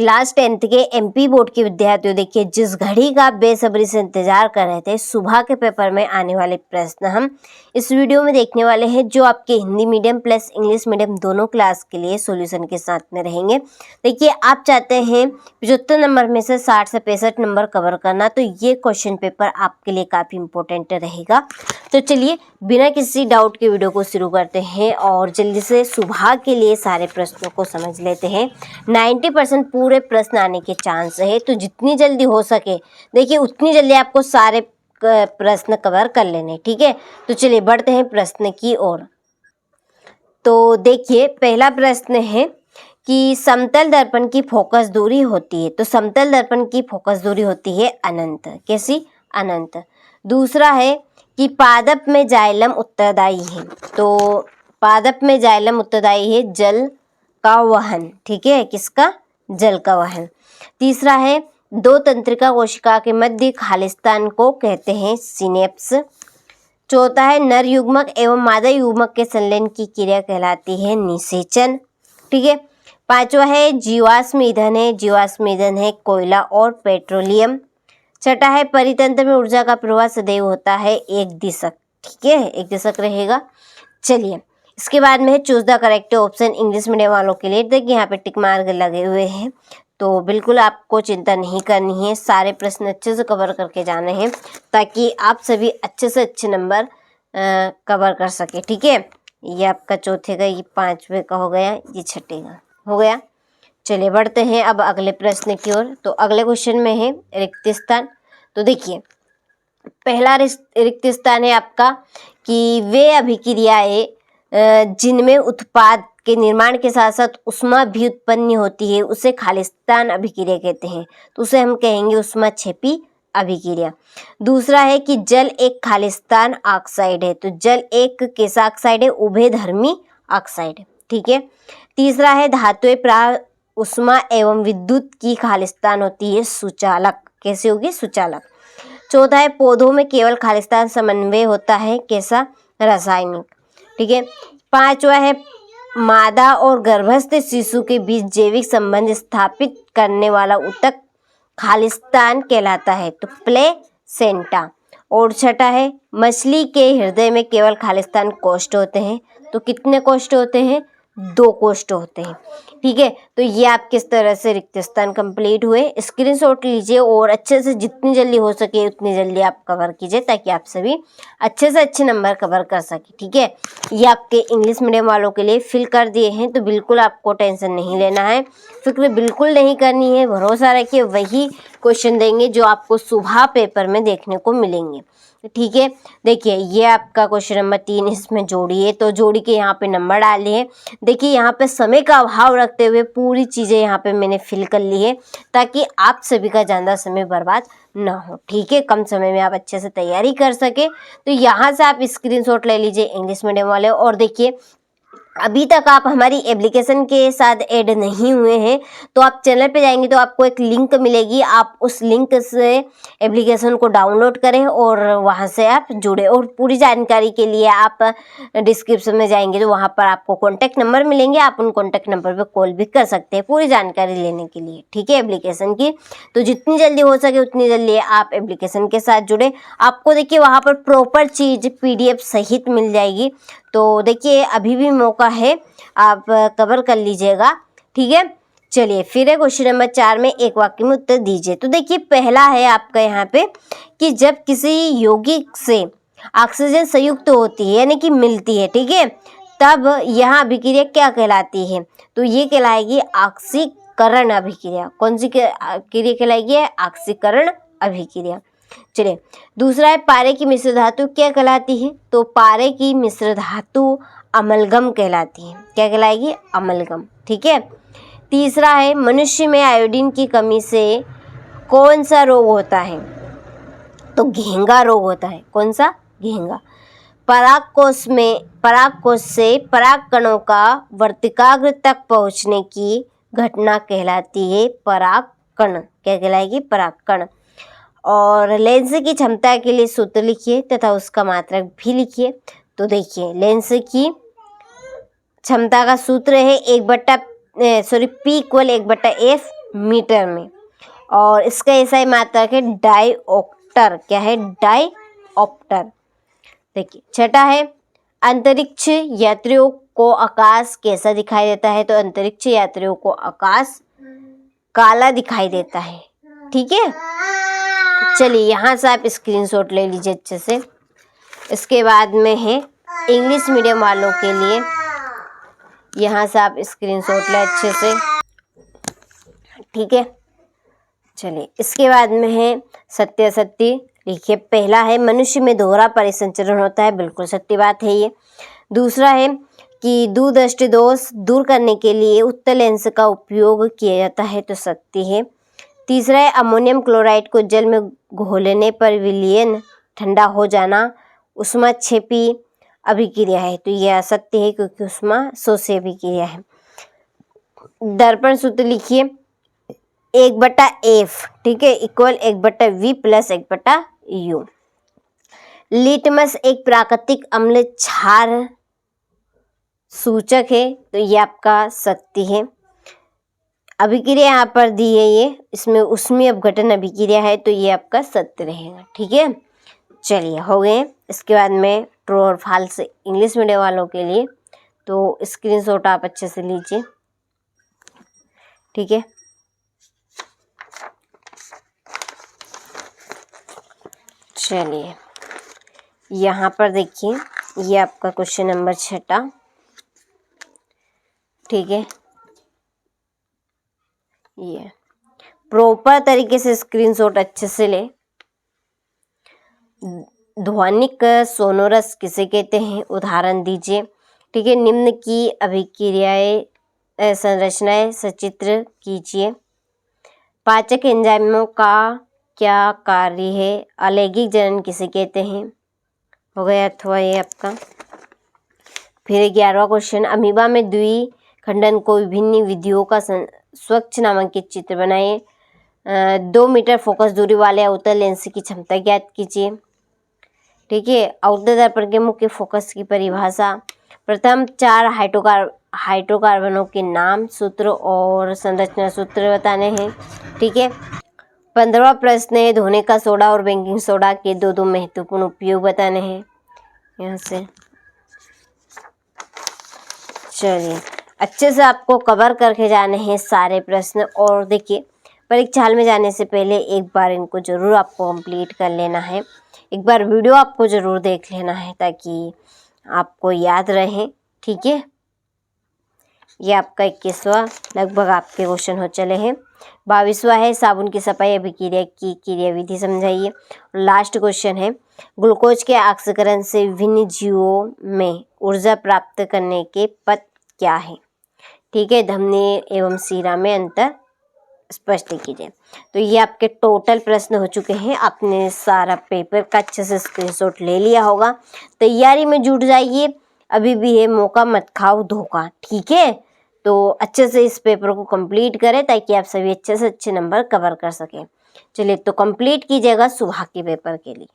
Class 10th के MP board के विद्यार्थियों, देखिए जिस घड़ी का आप बेसब्री से इंतजार कर रहे थे, सुबह के पेपर में आने वाले प्रश्न हम इस वीडियो में देखने वाले हैं, जो आपके Hindi medium plus English medium दोनों क्लास के लिए सॉल्यूशन के साथ में रहेंगे। देखिए आप चाहते हैं 75 नंबर में से 60 से 65 नंबर कवर करना, तो ये क्वेश्चन पेपर आपके लिए काफ़ी इंपॉर्टेंट रहेगा। तो चलिए बिना किसी डाउट के वीडियो को शुरू करते हैं और जल्दी से सुबह के लिए सारे प्रश्नों को समझ लेते हैं। 90% पूरे प्रश्न आने के चांस है, तो जितनी जल्दी हो सके देखिए उतनी जल्दी आपको सारे प्रश्न कवर कर लेने, ठीक है। तो चलिए बढ़ते हैं प्रश्न की ओर। तो देखिए पहला प्रश्न है कि समतल दर्पण की फोकस दूरी होती है, तो समतल दर्पण की फोकस दूरी होती है अनंत। कैसी? अनंत। दूसरा है कि पादप में जाइलम उत्तरदायी है, तो पादप में जाइलम उत्तरदायी है जल का वहन, ठीक है। किसका? जल का वहन। तीसरा है दो तंत्रिका कोशिका के मध्य खालिस्तान को कहते हैं सिनेप्स। चौथा है नर युग्मक एवं मादा युग्मक के संलयन की क्रिया कहलाती है निषेचन, ठीक है। पांचवा है जीवाश्म ईंधन है, जीवाश्म ईंधन है कोयला और पेट्रोलियम। छठा है परितंत्र में ऊर्जा का प्रवाह सदैव होता है एक दिशक, ठीक है, एक दिशक रहेगा। चलिए इसके बाद में है choose the correct option English medium वालों के लिए। देखिए यहाँ पे टिक मार्क लगे हुए हैं, तो बिल्कुल आपको चिंता नहीं करनी है, सारे प्रश्न अच्छे से कवर करके जाने हैं ताकि आप सभी अच्छे से अच्छे नंबर कवर कर सके, ठीक है। ये आपका चौथे का, ये पांचवे का हो गया, ये छठे का हो गया। चलिए बढ़ते हैं अब अगले प्रश्न की ओर। तो अगले क्वेश्चन में है रिक्त स्थान। तो देखिए पहला रिक्त स्थान है आपका कि वे अभिक्रियाएं जिनमें उत्पाद के निर्माण के साथ साथ उष्मा भी उत्पन्न होती है उसे खालिस्तान अभिक्रिया कहते हैं, तो उसे हम कहेंगे उष्माक्षेपी अभिक्रिया। दूसरा है कि जल एक खालिस्तान ऑक्साइड है, तो जल एक कैसा ऑक्साइड है? उभयधर्मी ऑक्साइड है, ठीक है। तीसरा है धातुएं प्राय उष्मा एवं विद्युत की खालिस्तान होती है सुचालक। कैसे होगी? सुचालक। चौथा है पौधों में केवल खालिस्तान समन्वय होता है, कैसा? रासायनिक, ठीक है। पांचवा है मादा और गर्भस्थ शिशु के बीच जैविक संबंध स्थापित करने वाला ऊतक खालिस्तान कहलाता है, तो प्लेसेंटा। और छठा है मछली के हृदय में केवल खालिस्तान कोष्ठ होते हैं, तो कितने कोष्ठ होते हैं? 2 कोष्ठ होते हैं, ठीक है। तो ये आप किस तरह से रिक्त स्थान कंप्लीट हुए, स्क्रीनशॉट लीजिए और अच्छे से जितनी जल्दी हो सके उतनी जल्दी आप कवर कीजिए ताकि आप सभी अच्छे से अच्छे नंबर कवर कर सके, ठीक है। ये आपके इंग्लिश मीडियम वालों के लिए फिल कर दिए हैं, तो बिल्कुल आपको टेंशन नहीं लेना है, फिक्र बिल्कुल नहीं करनी है। भरोसा रखिए वही क्वेश्चन देंगे जो आपको सुबह पेपर में देखने को मिलेंगे, ठीक है। देखिए ये आपका क्वेश्चन नंबर 3, इसमें जोड़ी है, तो जोड़ी के यहाँ पे नंबर डाले हैं। देखिए यहाँ पे समय का अभाव रखते हुए पूरी चीज़ें यहाँ पे मैंने फिल कर ली है ताकि आप सभी का ज़्यादा समय बर्बाद ना हो, ठीक है। कम समय में आप अच्छे से तैयारी कर सके, तो यहाँ से आप स्क्रीनशॉट ले लीजिए इंग्लिश मीडियम वाले। और देखिए अभी तक आप हमारी एप्लीकेशन के साथ ऐड नहीं हुए हैं तो आप चैनल पे जाएंगे तो आपको एक लिंक मिलेगी, आप उस लिंक से एप्लीकेशन को डाउनलोड करें और वहां से आप जुड़े। और पूरी जानकारी के लिए आप डिस्क्रिप्शन में जाएंगे तो वहां पर आपको कॉन्टैक्ट नंबर मिलेंगे, आप उन कॉन्टैक्ट नंबर पे कॉल भी कर सकते हैं पूरी जानकारी लेने के लिए, ठीक है, एप्लीकेशन की। तो जितनी जल्दी हो सके उतनी जल्दी आप एप्लीकेशन के साथ जुड़े। आपको देखिए वहाँ पर प्रॉपर चीज़ PDF सहित मिल जाएगी, तो देखिए अभी भी मौका है, आप कवर कर लीजिएगा, ठीक है। चलिए फिर है क्वेश्चन नंबर 4 में एक वाक्य में उत्तर दीजिए। तो देखिए पहला है आपका यहाँ पे कि जब किसी यौगिक से ऑक्सीजन संयुक्त होती है यानी कि मिलती है, ठीक है, तब यहाँ अभिक्रिया क्या कहलाती है? तो ये कहलाएगी ऑक्सीकरण अभिक्रिया। कौन सी क्रिया कहलाएगी? ऑक्सीकरण अभिक्रिया। चलिए दूसरा है पारे की मिश्र धातु क्या कहलाती है? तो पारे की मिश्र धातु अमलगम कहलाती है। क्या कहलाएगी? अमलगम, ठीक है। तीसरा है मनुष्य में आयोडीन की कमी से कौन सा रोग होता है? तो घेंगा रोग होता है। कौन सा? घेंगा। परागकोश से परागकणों का वर्तिकाग्र तक पहुंचने की घटना कहलाती है परागकण। क्या कहलाएगी? परागकण। और लेंस की क्षमता के लिए सूत्र लिखिए तथा उसका मात्रक भी लिखिए। तो देखिए लेंस की क्षमता का सूत्र है P = 1/F मीटर में। और इसका SI मात्रक है डायऑप्टर। क्या है? डायऑप्टर। देखिए छठा है, अंतरिक्ष यात्रियों को आकाश कैसा दिखाई देता है? तो अंतरिक्ष यात्रियों को आकाश काला दिखाई देता है। ठीक है, चलिए यहाँ से आप स्क्रीनशॉट ले लीजिए अच्छे से। इसके बाद में है इंग्लिश मीडियम वालों के लिए, यहाँ से आप स्क्रीनशॉट ले अच्छे से। ठीक है, चलिए इसके बाद में है सत्यासत्य। देखिए पहला है, मनुष्य में दोहरा परिसंचरण होता है। बिल्कुल सत्य बात है ये। दूसरा है कि दूरदृष्टि दोष दूर करने के लिए उत्तल लेंस का उपयोग किया जाता है। तो सत्य है। तीसरा है, अमोनियम क्लोराइड को जल में घोलने पर विलयन ठंडा हो जाना ऊष्माक्षेपी अभिक्रिया है। तो यह असत्य है, क्योंकि ऊष्माशोषी अभिक्रिया है। दर्पण सूत्र लिखिए, 1/F, ठीक है, equal 1/V plus 1/U। Litmus एक प्राकृतिक अम्ल क्षार सूचक है। तो ये आपका सत्य है। अभिक्रिया यहाँ पर दी है, ये इसमें ऊष्मीय अपघटन अभिक्रिया है। तो ये आपका सत्य रहेगा। ठीक है, चलिए हो गए। इसके बाद में ट्रू और फॉल्स इंग्लिश मीडियम वालों के लिए, तो स्क्रीनशॉट आप अच्छे से लीजिए। ठीक है, चलिए यहाँ पर देखिए, ये आपका क्वेश्चन नंबर 6। ठीक है, ये प्रॉपर तरीके से स्क्रीनशॉट अच्छे से ले। ध्वनिक सोनोरस किसे कहते हैं? उदाहरण दीजिए। ठीक है, निम्न की अभिक्रियाएं संरचनाएं सचित्र कीजिए। पाचक एंजाइमों का क्या कार्य है? अलैंगिक जनन किसे कहते हैं? हो गया अथवा ये आपका। फिर 11वां क्वेश्चन, अमीबा में द्विखंडन को विभिन्न विधियों का स्वच्छ नामांकित चित्र बनाइए। 2 मीटर फोकस दूरी वाले अवतल लेंस की क्षमता ज्ञात कीजिए। ठीक है, अवतल दर्पण के मुख्य फोकस की परिभाषा। प्रथम 4 हाइड्रोकार्बनों के नाम, सूत्र और संरचना सूत्र बताने हैं। ठीक है, 15वां प्रश्न है, धोने का सोडा और बेकिंग सोडा के 2 महत्वपूर्ण उपयोग बताने हैं। यहाँ से चलिए अच्छे से आपको कवर करके जाने हैं सारे प्रश्न। और देखिए, परीक्षा हॉल में जाने से पहले एक बार इनको जरूर आपको कंप्लीट कर लेना है। एक बार वीडियो आपको जरूर देख लेना है, ताकि आपको याद रहे। ठीक है, ये आपका 21वां लगभग आपके क्वेश्चन हो चले हैं। 22वां है, साबुन की सफाई अभिक्रिया की क्रियाविधि समझाइए। लास्ट क्वेश्चन है, ग्लूकोज के ऑक्सीकरण से विभिन्न जीवों में ऊर्जा प्राप्त करने के पथ क्या है? ठीक है, धमनी एवं सीरा में अंतर स्पष्ट कीजिए। तो ये आपके टोटल प्रश्न हो चुके हैं। आपने सारा पेपर का अच्छे से स्क्रीनशॉट ले लिया होगा। तैयारी में जुट जाइए, अभी भी है मौका, मत खाओ धोखा। ठीक है, तो अच्छे से इस पेपर को कंप्लीट करें, ताकि आप सभी अच्छे से अच्छे नंबर कवर कर सकें। चलिए, तो कंप्लीट कीजिएगा सुबह के पेपर के लिए।